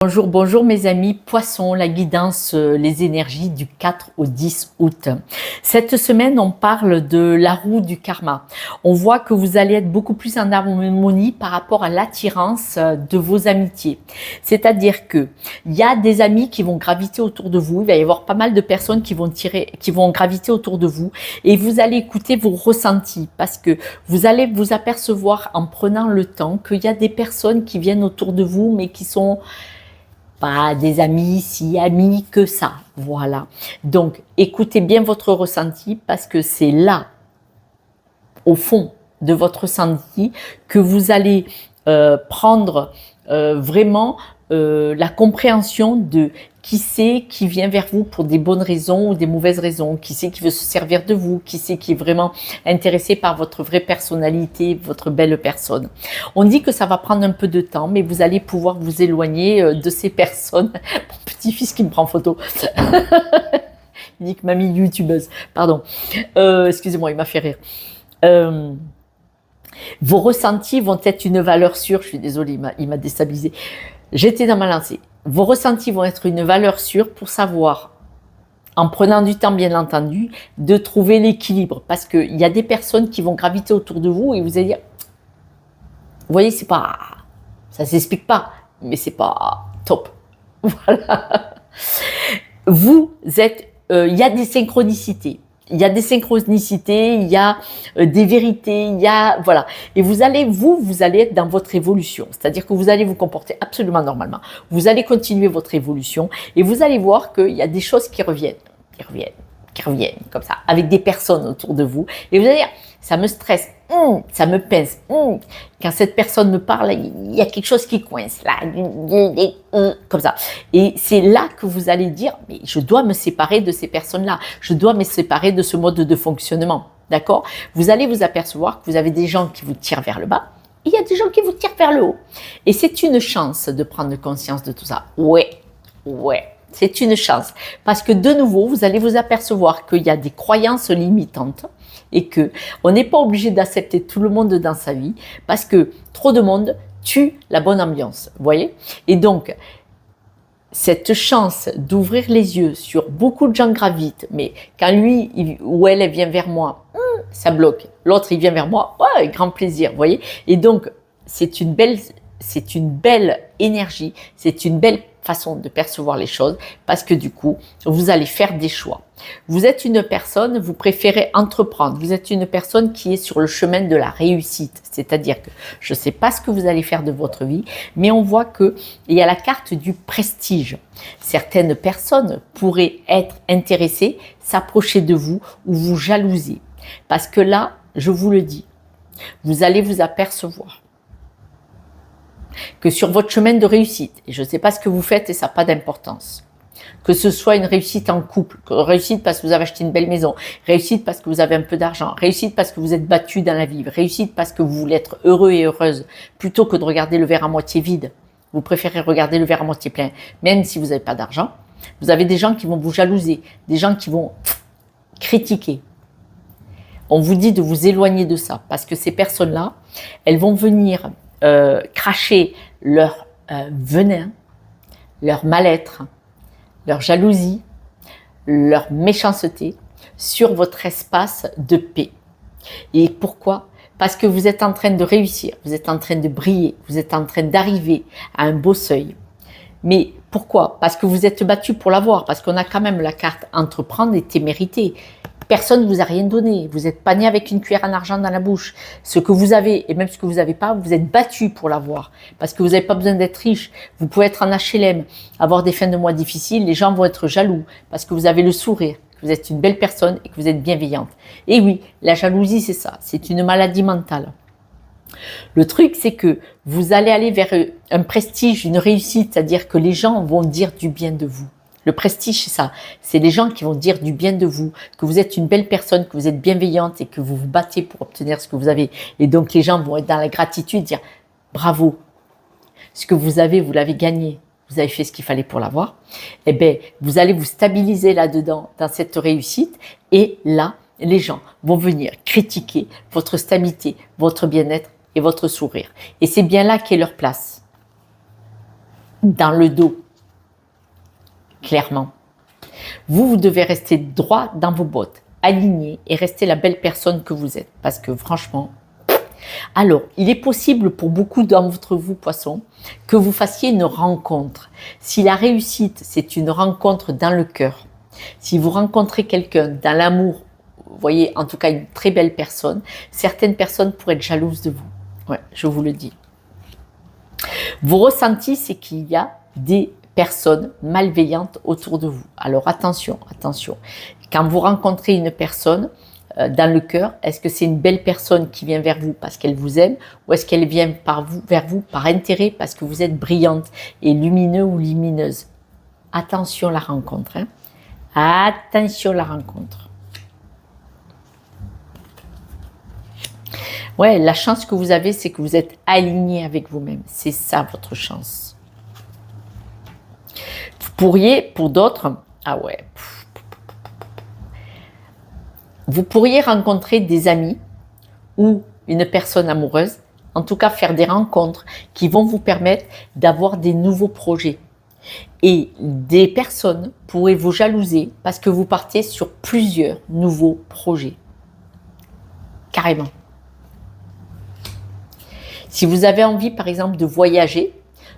Bonjour, bonjour mes amis poissons, la guidance, les énergies du 4 au 10 août. Cette semaine, on parle de la roue du karma. On voit que vous allez être beaucoup plus en harmonie par rapport à l'attirance de vos amitiés. C'est-à-dire que il y a des amis qui vont graviter autour de vous, il va y avoir pas mal de personnes qui vont graviter autour de vous et vous allez écouter vos ressentis parce que vous allez vous apercevoir en prenant le temps qu'il y a des personnes qui viennent autour de vous mais qui sont pas des amis si amis que ça, voilà. Donc, écoutez bien votre ressenti parce que c'est là, au fond de votre ressenti, que vous allez prendre vraiment la compréhension de qui c'est qui vient vers vous pour des bonnes raisons ou des mauvaises raisons, qui c'est qui veut se servir de vous, qui c'est qui est vraiment intéressé par votre vraie personnalité, votre belle personne. On dit que ça va prendre un peu de temps, mais vous allez pouvoir vous éloigner de ces personnes. Mon petit-fils qui me prend en photo. Il dit que mamie youtubeuse, pardon. Excusez-moi, il m'a fait rire. Vos ressentis vont être une valeur sûre. Je suis désolée, il m'a déstabilisé. J'étais dans ma lancée. Vos ressentis vont être une valeur sûre pour savoir, en prenant du temps bien entendu, de trouver l'équilibre. Parce qu'il y a des personnes qui vont graviter autour de vous et vous allez dire, vous voyez, c'est pas, ça s'explique pas, mais c'est pas top. Voilà. Vous êtes, il y a des synchronicités. Il y a des synchronicités, il y a des vérités, il y a, voilà. Et vous allez être dans votre évolution. C'est-à-dire que vous allez vous comporter absolument normalement. Vous allez continuer votre évolution et vous allez voir qu'il y a des choses qui reviennent, comme ça, avec des personnes autour de vous. Et vous allez dire, ça me stresse, ça me pince. Quand cette personne me parle, il y a quelque chose qui coince, là, comme ça. Et c'est là que vous allez dire, mais je dois me séparer de ces personnes-là. Je dois me séparer de ce mode de fonctionnement. D'accord? Vous allez vous apercevoir que vous avez des gens qui vous tirent vers le bas. Et il y a des gens qui vous tirent vers le haut. Et c'est une chance de prendre conscience de tout ça. Ouais. C'est une chance. Parce que de nouveau, vous allez vous apercevoir qu'il y a des croyances limitantes et que on n'est pas obligé d'accepter tout le monde dans sa vie parce que trop de monde tue la bonne ambiance. Vous voyez? Et donc, cette chance d'ouvrir les yeux sur beaucoup de gens gravitent, mais quand lui ou elle vient vers moi, ça bloque. L'autre, il vient vers moi, ouais, grand plaisir, vous voyez? Et donc, c'est une belle énergie, c'est une belle façon de percevoir les choses parce que du coup, vous allez faire des choix. Vous êtes une personne, vous préférez entreprendre. Vous êtes une personne qui est sur le chemin de la réussite. C'est-à-dire que je ne sais pas ce que vous allez faire de votre vie, mais on voit qu'il y a la carte du prestige. Certaines personnes pourraient être intéressées, s'approcher de vous ou vous jalouser. Parce que là, je vous le dis, vous allez vous apercevoir que sur votre chemin de réussite, et je ne sais pas ce que vous faites et ça n'a pas d'importance, que ce soit une réussite en couple, réussite parce que vous avez acheté une belle maison, réussite parce que vous avez un peu d'argent, réussite parce que vous êtes battu dans la vie, réussite parce que vous voulez être heureux et heureuse, plutôt que de regarder le verre à moitié vide, vous préférez regarder le verre à moitié plein, même si vous n'avez pas d'argent, vous avez des gens qui vont vous jalouser, des gens qui vont critiquer. On vous dit de vous éloigner de ça, parce que ces personnes-là, elles vont venir cracher leur venin, leur mal-être, leur jalousie, leur méchanceté sur votre espace de paix. Et pourquoi? Parce que vous êtes en train de réussir, vous êtes en train de briller, vous êtes en train d'arriver à un beau seuil. Mais pourquoi? Parce que vous êtes battu pour l'avoir, parce qu'on a quand même la carte entreprendre et témérité. Personne ne vous a rien donné. Vous êtes pas né avec une cuillère en argent dans la bouche. Ce que vous avez, et même ce que vous n'avez pas, vous êtes battu pour l'avoir. Parce que vous n'avez pas besoin d'être riche. Vous pouvez être en HLM, avoir des fins de mois difficiles. Les gens vont être jaloux parce que vous avez le sourire, que vous êtes une belle personne et que vous êtes bienveillante. Et oui, la jalousie, c'est ça. C'est une maladie mentale. Le truc, c'est que vous allez aller vers un prestige, une réussite, c'est-à-dire que les gens vont dire du bien de vous. Le prestige, c'est ça. C'est les gens qui vont dire du bien de vous, que vous êtes une belle personne, que vous êtes bienveillante et que vous vous battez pour obtenir ce que vous avez. Et donc, les gens vont être dans la gratitude, dire bravo. Ce que vous avez, vous l'avez gagné. Vous avez fait ce qu'il fallait pour l'avoir. Eh bien, vous allez vous stabiliser là-dedans, dans cette réussite. Et là, les gens vont venir critiquer votre stabilité, votre bien-être et votre sourire. Et c'est bien là qu'est leur place. dans le dos, clairement. Vous devez rester droit dans vos bottes, aligné et rester la belle personne que vous êtes. Parce que franchement, alors, il est possible pour beaucoup d'entre vous, poissons, que vous fassiez une rencontre. Si la réussite, c'est une rencontre dans le cœur, si vous rencontrez quelqu'un dans l'amour, vous voyez, en tout cas une très belle personne, certaines personnes pourraient être jalouses de vous. Ouais, je vous le dis. Vos ressentis, c'est qu'il y a des personnes malveillantes autour de vous. Alors attention, attention. Quand vous rencontrez une personne dans le cœur, est-ce que c'est une belle personne qui vient vers vous parce qu'elle vous aime ou est-ce qu'elle vient vers vous par intérêt parce que vous êtes brillante et lumineux ou lumineuse? Attention la rencontre. Hein. Attention la rencontre. Ouais, la chance que vous avez, c'est que vous êtes aligné avec vous-même. C'est ça votre chance. Vous pourriez, pour d'autres, ah ouais, vous pourriez rencontrer des amis ou une personne amoureuse, en tout cas faire des rencontres qui vont vous permettre d'avoir des nouveaux projets. Et des personnes pourraient vous jalouser parce que vous partez sur plusieurs nouveaux projets. Carrément. Si vous avez envie, par exemple, de voyager,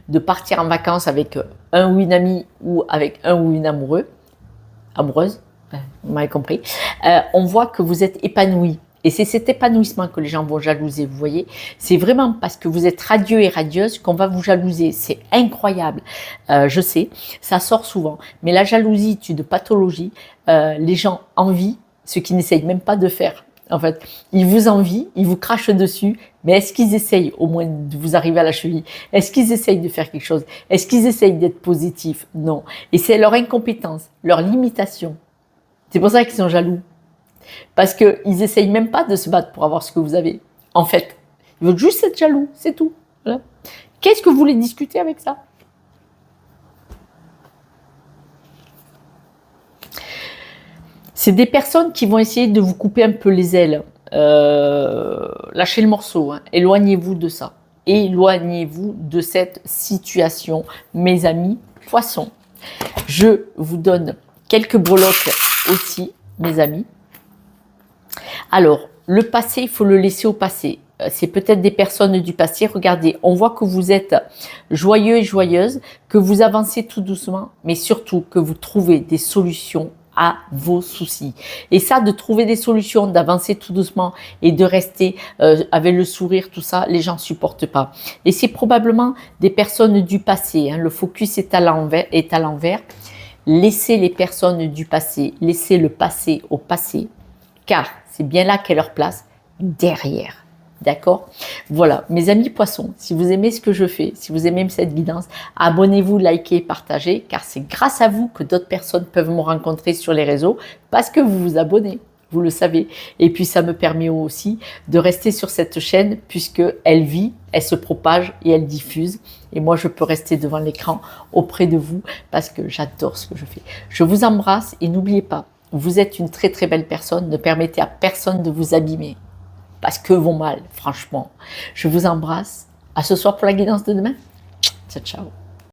de partir en vacances avec un ou une amie ou avec un ou une amoureuse, vous m'avez compris, on voit que vous êtes épanoui. Et c'est cet épanouissement que les gens vont jalouser, vous voyez. C'est vraiment parce que vous êtes radieux et radieuse qu'on va vous jalouser. C'est incroyable. Je sais, ça sort souvent. Mais la jalousie est une pathologie. Les gens envient ce qu'ils n'essayent même pas de faire. En fait, ils vous envient, ils vous crachent dessus, mais est-ce qu'ils essayent au moins de vous arriver à la cheville? Est-ce qu'ils essayent de faire quelque chose? Est-ce qu'ils essayent d'être positifs? Non. Et c'est leur incompétence, leur limitation. C'est pour ça qu'ils sont jaloux. Parce qu'ils n'essayent même pas de se battre pour avoir ce que vous avez. En fait, ils veulent juste être jaloux, c'est tout. Voilà. Qu'est-ce que vous voulez discuter avec ça? C'est des personnes qui vont essayer de vous couper un peu les ailes. Lâchez le morceau, hein. Éloignez-vous de ça. Éloignez-vous de cette situation, mes amis poissons. Je vous donne quelques breloques aussi, mes amis. Alors, le passé, il faut le laisser au passé. C'est peut-être des personnes du passé. Regardez, on voit que vous êtes joyeux et joyeuse, que vous avancez tout doucement, mais surtout que vous trouvez des solutions à vos soucis. Et ça, de trouver des solutions, d'avancer tout doucement et de rester avec le sourire, tout ça, les gens ne supportent pas. Et c'est probablement des personnes du passé. Hein. Le focus est à l'envers. Laissez les personnes du passé, laissez le passé au passé, car c'est bien là qu'est leur place, derrière. D'accord? Voilà, mes amis poissons, si vous aimez ce que je fais, si vous aimez cette guidance, abonnez-vous, likez, partagez, car c'est grâce à vous que d'autres personnes peuvent me rencontrer sur les réseaux, parce que vous vous abonnez, vous le savez. Et puis ça me permet aussi de rester sur cette chaîne, puisqu'elle vit, elle se propage et elle diffuse. Et moi, je peux rester devant l'écran auprès de vous, parce que j'adore ce que je fais. Je vous embrasse et n'oubliez pas, vous êtes une très très belle personne, ne permettez à personne de vous abîmer. Parce que vont mal, franchement. Je vous embrasse. À ce soir pour la guidance de demain. Ciao, ciao.